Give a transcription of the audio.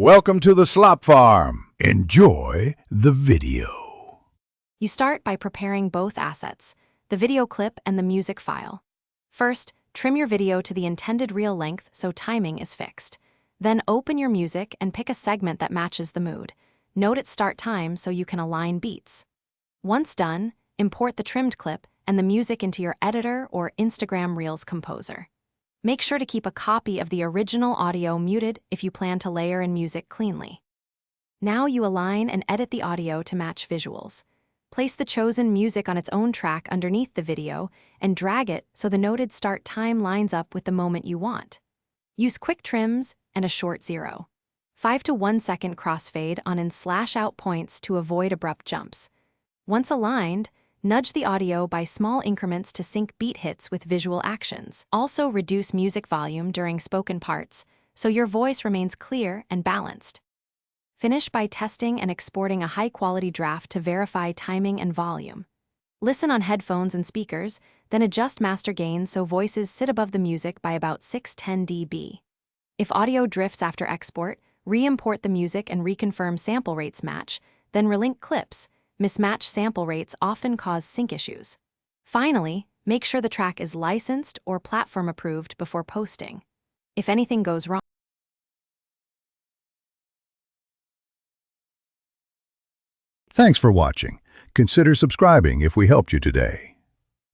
Welcome to the Slop Farm. Enjoy the video. You start by preparing both assets, the video clip and the music file. First, trim your video to the intended reel length so timing is fixed. Then open your music and pick a segment that matches the mood. Note its start time so you can align beats. Once done, import the trimmed clip and the music into your editor or Instagram Reels composer. Make sure to keep a copy of the original audio muted if you plan to layer in music cleanly. Now you align and edit the audio to match visuals. Place the chosen music on its own track underneath the video and drag it so the noted start time lines up with the moment you want. Use quick trims and a short 0.5 to 1 second crossfade on in/out points to avoid abrupt jumps. Once aligned, nudge the audio by small increments to sync beat hits with visual actions. Also reduce music volume during spoken parts so your voice remains clear and balanced. Finish by testing and exporting a high-quality draft to verify timing and volume. Listen on headphones and speakers, then adjust master gain so voices sit above the music by about 610 dB. If audio drifts after export, re-import the music and reconfirm sample rates match, then relink clips. Mismatched sample rates often cause sync issues. Finally, make sure the track is licensed or platform approved before posting. If anything goes wrong, Thanks for watching. Consider subscribing if we helped you today.